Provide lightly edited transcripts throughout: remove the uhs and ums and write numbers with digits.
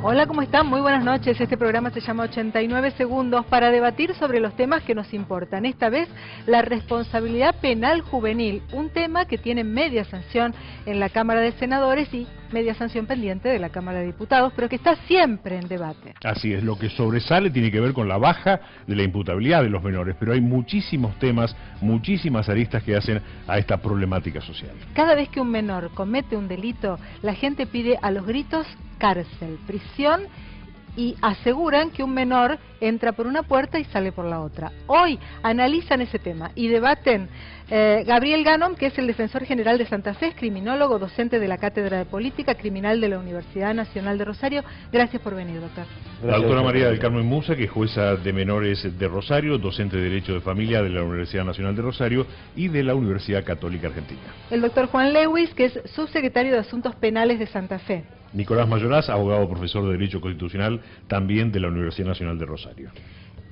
Hola, ¿cómo están? Muy buenas noches. Este programa se llama 89 segundos para debatir sobre los temas que nos importan. Esta vez, la responsabilidad penal juvenil, un tema que tiene media sanción en la Cámara de Senadores y media sanción pendiente de la Cámara de Diputados, pero que está siempre en debate. Así es, lo que sobresale tiene que ver con la baja de la imputabilidad de los menores, pero hay muchísimos temas, muchísimas aristas que hacen a esta problemática social. Cada vez que un menor comete un delito, la gente pide a los gritos cárcel, prisión, y aseguran que un menor entra por una puerta y sale por la otra. Hoy analizan ese tema y debaten Gabriel Ganón, que es el defensor general de Santa Fe, es criminólogo, docente de la Cátedra de Política Criminal de la Universidad Nacional de Rosario. Gracias por venir, doctor. La doctora María del Carmen Musa, que es jueza de menores de Rosario, docente de Derecho de Familia de la Universidad Nacional de Rosario y de la Universidad Católica Argentina. El doctor Juan Lewis, que es subsecretario de Asuntos Penales de Santa Fe. Nicolás Mayoraz, abogado profesor de Derecho Constitucional, también de la Universidad Nacional de Rosario.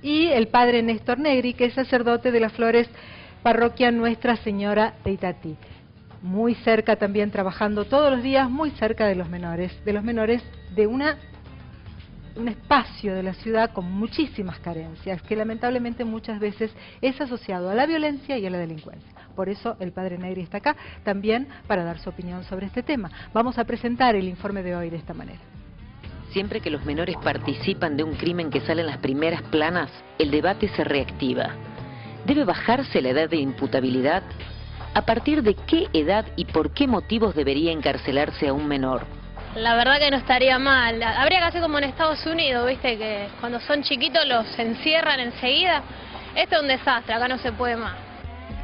Y el padre Néstor Negri, que es sacerdote de las Flores, parroquia Nuestra Señora de Itatí. Muy cerca también, trabajando todos los días, muy cerca de los menores de un espacio de la ciudad con muchísimas carencias, que lamentablemente muchas veces es asociado a la violencia y a la delincuencia. Por eso el padre Negri está acá también para dar su opinión sobre este tema. Vamos a presentar el informe de hoy de esta manera. Siempre que los menores participan de un crimen que sale en las primeras planas, el debate se reactiva. ¿Debe bajarse la edad de imputabilidad? ¿A partir de qué edad y por qué motivos debería encarcelarse a un menor? La verdad que no estaría mal. Habría que hacer como en Estados Unidos, viste, que cuando son chiquitos los encierran enseguida. Esto es un desastre, acá no se puede más.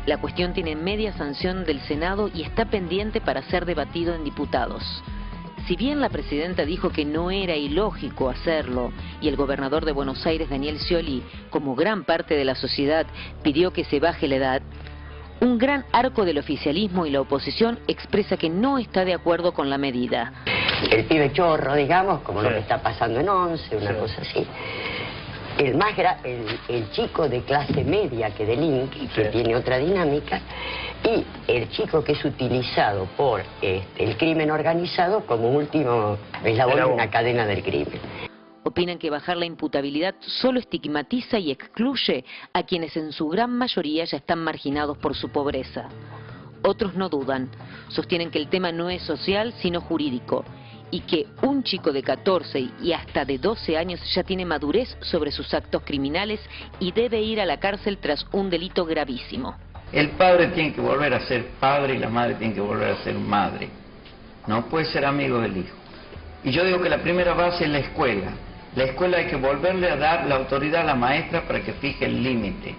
La cuestión tiene media sanción del Senado y está pendiente para ser debatido en diputados. Si bien la presidenta dijo que no era ilógico hacerlo y el gobernador de Buenos Aires, Daniel Scioli, como gran parte de la sociedad, pidió que se baje la edad, un gran arco del oficialismo y la oposición expresa que no está de acuerdo con la medida. El pibe chorro, digamos, como lo que está pasando en 11, una cosa así. El chico de clase media que delinque, que tiene otra dinámica, y el chico que es utilizado por el crimen organizado como último eslabón de una cadena del crimen. Opinan que bajar la imputabilidad solo estigmatiza y excluye a quienes en su gran mayoría ya están marginados por su pobreza. Otros no dudan, sostienen que el tema no es social sino jurídico, y que un chico de 14 y hasta de 12 años ya tiene madurez sobre sus actos criminales y debe ir a la cárcel tras un delito gravísimo. El padre tiene que volver a ser padre y la madre tiene que volver a ser madre. No puede ser amigo del hijo. Y yo digo que la primera base es la escuela. La escuela hay que volverle a dar la autoridad a la maestra para que fije el límite.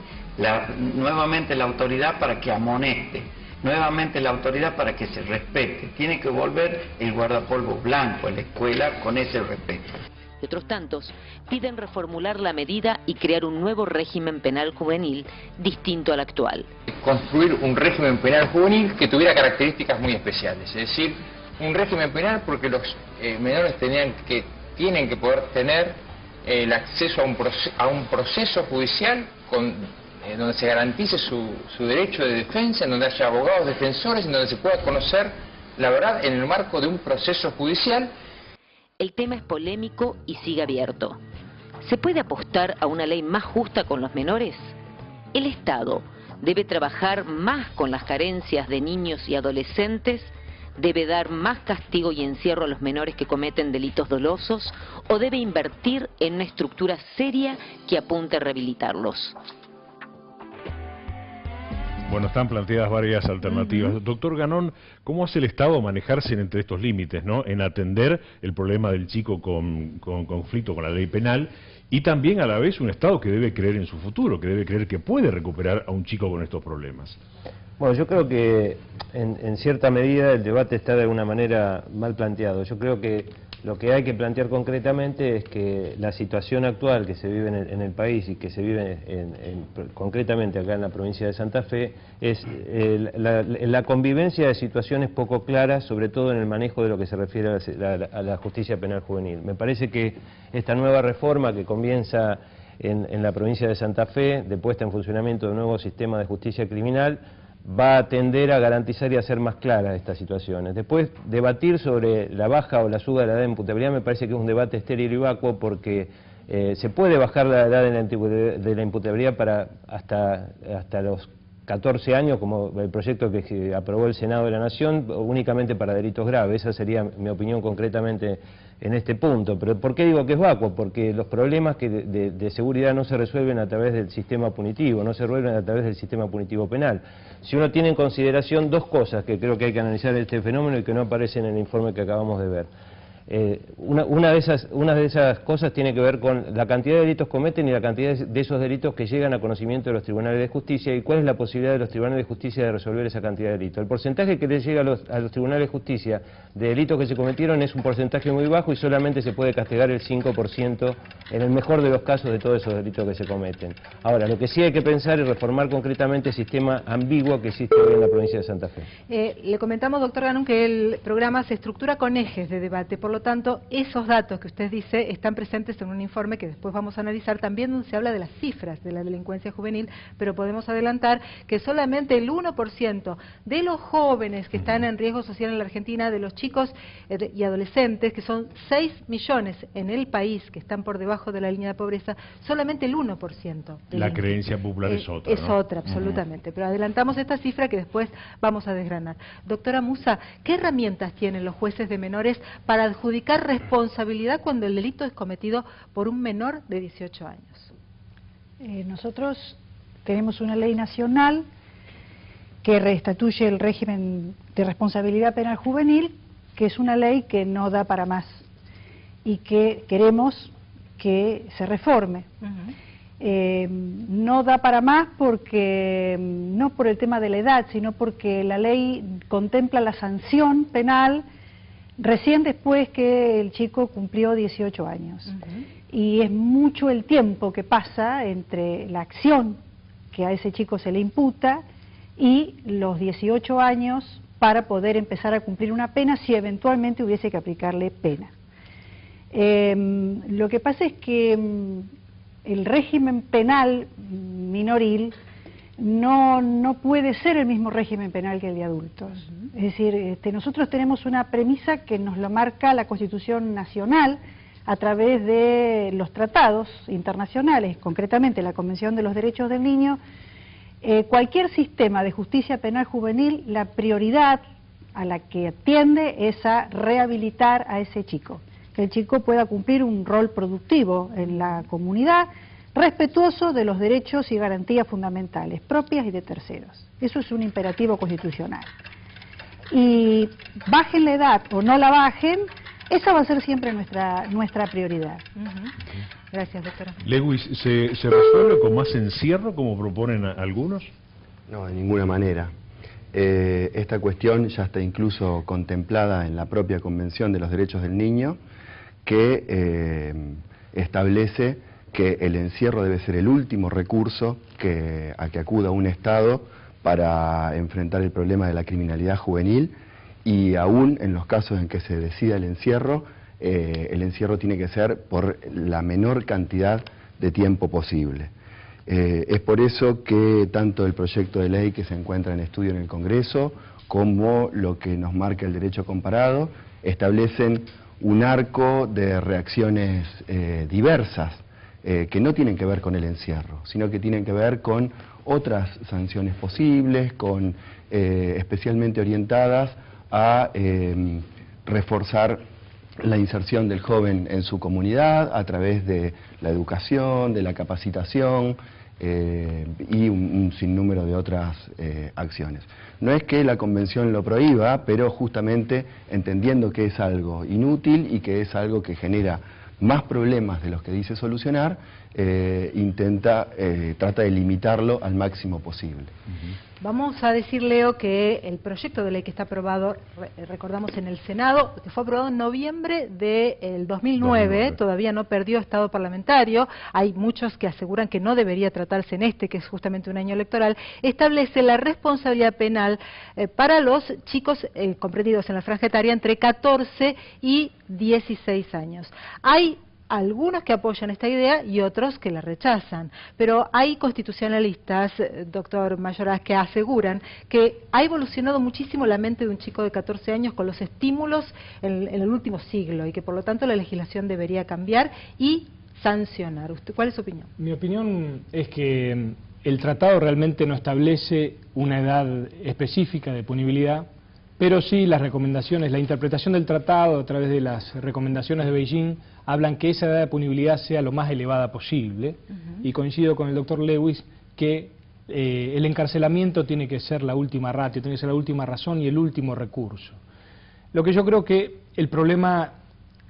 Nuevamente la autoridad para que amoneste. Nuevamente la autoridad para que se respete. Tiene que volver el guardapolvo blanco a la escuela con ese respeto. Y otros tantos piden reformular la medida y crear un nuevo régimen penal juvenil distinto al actual. Construir un régimen penal juvenil que tuviera características muy especiales. Es decir, un régimen penal porque los menores tienen que poder tener el acceso a un proceso judicial donde se garantice su derecho de defensa, en donde haya abogados defensores, en donde se pueda conocer la verdad en el marco de un proceso judicial. El tema es polémico y sigue abierto. ¿Se puede apostar a una ley más justa con los menores? ¿El Estado debe trabajar más con las carencias de niños y adolescentes? ¿Debe dar más castigo y encierro a los menores que cometen delitos dolosos? ¿O debe invertir en una estructura seria que apunte a rehabilitarlos? Bueno, están planteadas varias alternativas. Doctor Ganón, ¿cómo hace el Estado a manejarse entre estos límites, ¿no? En atender el problema del chico con conflicto con la ley penal y también a la vez un Estado que debe creer en su futuro, que debe creer que puede recuperar a un chico con estos problemas? Bueno, yo creo que en cierta medida el debate está de alguna manera mal planteado. Yo creo que lo que hay que plantear concretamente es que la situación actual que se vive en el país y que se vive concretamente acá en la provincia de Santa Fe es la convivencia de situaciones poco claras, sobre todo en el manejo de lo que se refiere a la justicia penal juvenil. Me parece que esta nueva reforma que comienza en la provincia de Santa Fe, de puesta en funcionamiento de un nuevo sistema de justicia criminal, va a tender a garantizar y a hacer más claras estas situaciones. Después, debatir sobre la baja o la suba de la edad de imputabilidad me parece que es un debate estéril y vacuo, porque se puede bajar la edad de la imputabilidad para hasta los 14 años, como el proyecto que aprobó el Senado de la Nación, únicamente para delitos graves. Esa sería mi opinión concretamente en este punto. Pero ¿por qué digo que es vacuo? Porque los problemas de seguridad no se resuelven a través del sistema punitivo, no se resuelven a través del sistema punitivo penal. Si uno tiene en consideración dos cosas que creo que hay que analizar en este fenómeno y que no aparecen en el informe que acabamos de ver. Una de esas cosas tiene que ver con la cantidad de delitos que cometen y la cantidad de esos delitos que llegan a conocimiento de los tribunales de justicia, y cuál es la posibilidad de los tribunales de justicia de resolver esa cantidad de delitos. El porcentaje que les llega a los tribunales de justicia de delitos que se cometieron es un porcentaje muy bajo, y solamente se puede castigar el 5% en el mejor de los casos de todos esos delitos que se cometen. Ahora, lo que sí hay que pensar es reformar concretamente el sistema ambiguo que existe hoy en la provincia de Santa Fe. Le comentamos, doctor Ganón, que el programa se estructura con ejes de debate, por lo tanto, esos datos que usted dice están presentes en un informe que después vamos a analizar, también donde se habla de las cifras de la delincuencia juvenil, pero podemos adelantar que solamente el 1% de los jóvenes que están en riesgo social en la Argentina, de los chicos y adolescentes, que son 6 millones en el país que están por debajo de la línea de pobreza, solamente el 1%. La creencia popular es otra, Es otra, absolutamente, pero adelantamos esta cifra que después vamos a desgranar. Doctora Musa, ¿qué herramientas tienen los jueces de menores para adjudicar responsabilidad cuando el delito es cometido por un menor de 18 años? Nosotros tenemos una ley nacional que reestatuye el régimen de responsabilidad penal juvenil, que es una ley que no da para más y que queremos que se reforme. No da para más porque, no por el tema de la edad, sino porque la ley contempla la sanción penal recién después que el chico cumplió 18 años. Y es mucho el tiempo que pasa entre la acción que a ese chico se le imputa y los 18 años para poder empezar a cumplir una pena, si eventualmente hubiese que aplicarle pena. Lo que pasa es que el régimen penal minoril no puede ser el mismo régimen penal que el de adultos. Es decir, nosotros tenemos una premisa que nos lo marca la Constitución Nacional a través de los tratados internacionales, concretamente la Convención de los Derechos del Niño. Cualquier sistema de justicia penal juvenil, la prioridad a la que atiende es a rehabilitar a ese chico, que el chico pueda cumplir un rol productivo en la comunidad, respetuoso de los derechos y garantías fundamentales, propias y de terceros. Eso es un imperativo constitucional. Y bajen la edad o no la bajen, esa va a ser siempre nuestra prioridad. Gracias, doctora. Lewis, ¿se resuelve con más encierro, como proponen algunos? No, de ninguna manera. Esta cuestión ya está incluso contemplada en la propia Convención de los Derechos del Niño, que establece que el encierro debe ser el último recurso a que acuda un Estado para enfrentar el problema de la criminalidad juvenil, y aún en los casos en que se decida el encierro tiene que ser por la menor cantidad de tiempo posible. Es por eso que tanto el proyecto de ley que se encuentra en estudio en el Congreso como lo que nos marca el derecho comparado establecen un arco de reacciones diversas que no tienen que ver con el encierro, sino que tienen que ver con otras sanciones posibles, especialmente orientadas a reforzar la inserción del joven en su comunidad a través de la educación, de la capacitación y un sinnúmero de otras acciones. No es que la Convención lo prohíba, pero justamente entendiendo que es algo inútil y que es algo que genera más problemas de los que dice solucionar, trata de limitarlo al máximo posible. Vamos a decir, Leo, que el proyecto de ley que está aprobado, recordamos en el Senado, que fue aprobado en noviembre del 2009, todavía no perdió estado parlamentario, hay muchos que aseguran que no debería tratarse en que es justamente un año electoral, establece la responsabilidad penal para los chicos comprendidos en la franja etaria entre 14 y 16 años. Hay algunos que apoyan esta idea y otros que la rechazan. Pero hay constitucionalistas, doctor Mayoraz, que aseguran que ha evolucionado muchísimo la mente de un chico de 14 años con los estímulos en el último siglo y que por lo tanto la legislación debería cambiar y sancionar. ¿Cuál es su opinión? Mi opinión es que el tratado realmente no establece una edad específica de punibilidad, pero sí las recomendaciones, la interpretación del tratado a través de las recomendaciones de Beijing hablan que esa edad de punibilidad sea lo más elevada posible, y coincido con el doctor Lewis que el encarcelamiento tiene que ser la última ratio, tiene que ser la última razón y el último recurso. Lo que yo creo que el problema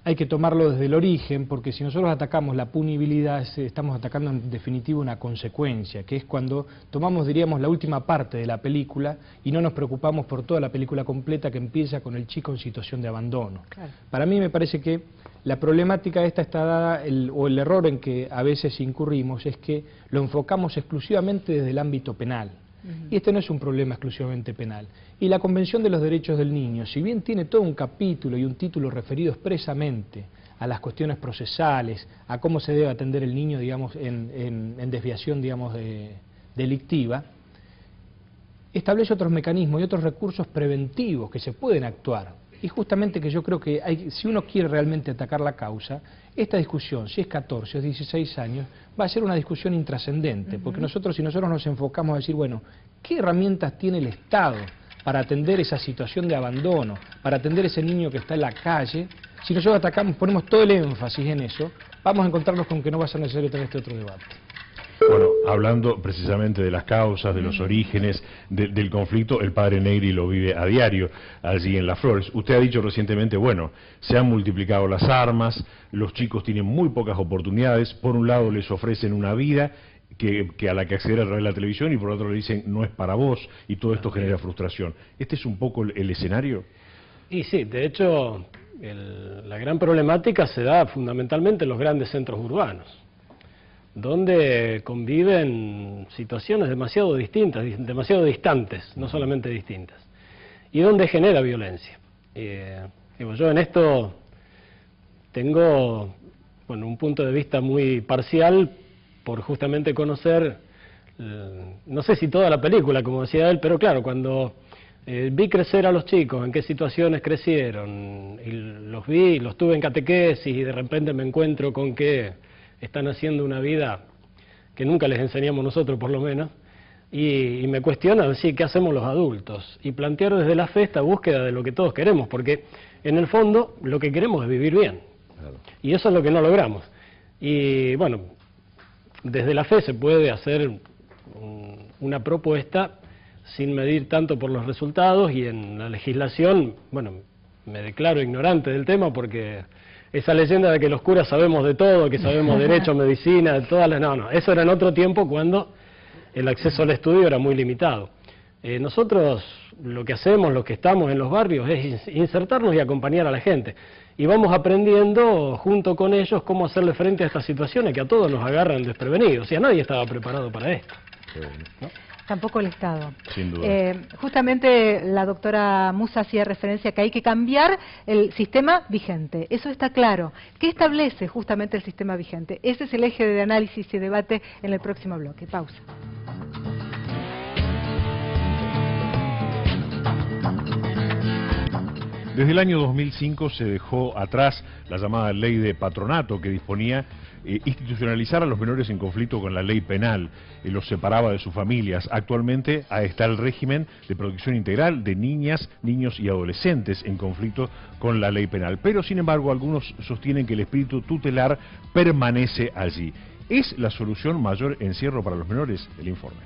hay que tomarlo desde el origen, porque si nosotros atacamos la punibilidad, estamos atacando en definitiva una consecuencia, que es cuando tomamos, diríamos, la última parte de la película y no nos preocupamos por toda la película completa que empieza con el chico en situación de abandono. Claro. Para mí me parece que la problemática esta está dada, o el error en que a veces incurrimos, es que lo enfocamos exclusivamente desde el ámbito penal. Y este no es un problema exclusivamente penal. Y la Convención de los Derechos del Niño, si bien tiene todo un capítulo y un título referido expresamente a las cuestiones procesales, a cómo se debe atender el niño, digamos, en desviación, digamos, delictiva, establece otros mecanismos y otros recursos preventivos que se pueden actuar. Y justamente que yo creo que si uno quiere realmente atacar la causa, esta discusión, si es 14 o 16 años, va a ser una discusión intrascendente, porque si nosotros nos enfocamos a decir, bueno, ¿qué herramientas tiene el Estado para atender esa situación de abandono, para atender ese niño que está en la calle? Si nosotros atacamos, ponemos todo el énfasis en eso, vamos a encontrarnos con que no va a ser necesario tener este otro debate. Bueno, hablando precisamente de las causas, de los orígenes del conflicto, el padre Negri lo vive a diario allí en Las Flores. Usted ha dicho recientemente, bueno, se han multiplicado las armas, los chicos tienen muy pocas oportunidades, por un lado les ofrecen una vida que a la que acceder a través de la televisión y por otro le dicen no es para vos y todo esto genera frustración. ¿Este es un poco el escenario? Y sí, de hecho, la gran problemática se da fundamentalmente en los grandes centros urbanos, donde conviven situaciones demasiado distintas, demasiado distantes, no solamente distintas, y donde genera violencia. Yo en esto tengo un punto de vista muy parcial por justamente conocer, no sé si toda la película, como decía él, pero claro, cuando vi crecer a los chicos, en qué situaciones crecieron, y los tuve en catequesis y de repente me encuentro con que están haciendo una vida que nunca les enseñamos nosotros por lo menos, y me cuestionan, sí, ¿qué hacemos los adultos? Y plantear desde la fe esta búsqueda de lo que todos queremos, porque en el fondo lo que queremos es vivir bien, claro. Y eso es lo que no logramos. Y bueno, desde la fe se puede hacer una propuesta sin medir tanto por los resultados, y en la legislación, bueno, me declaro ignorante del tema porque esa leyenda de que los curas sabemos de todo, que sabemos derecho, medicina, de todas las... No, eso era en otro tiempo cuando el acceso al estudio era muy limitado. Nosotros lo que hacemos, los que estamos en los barrios, es insertarnos y acompañar a la gente. Y vamos aprendiendo junto con ellos cómo hacerle frente a estas situaciones que a todos nos agarran desprevenidos. O sea, nadie estaba preparado para esto, ¿no? Tampoco el Estado. Sin duda. Justamente la doctora Musa hacía referencia a que hay que cambiar el sistema vigente. Eso está claro. ¿Qué establece justamente el sistema vigente? Ese es el eje de análisis y debate en el próximo bloque. Pausa. Desde el año 2005 se dejó atrás la llamada ley de patronato que disponía institucionalizar a los menores en conflicto con la ley penal, los separaba de sus familias. Actualmente está el régimen de protección integral de niñas, niños y adolescentes en conflicto con la ley penal. Pero sin embargo algunos sostienen que el espíritu tutelar permanece allí. ¿Es la solución mayor encierro para los menores? El informe.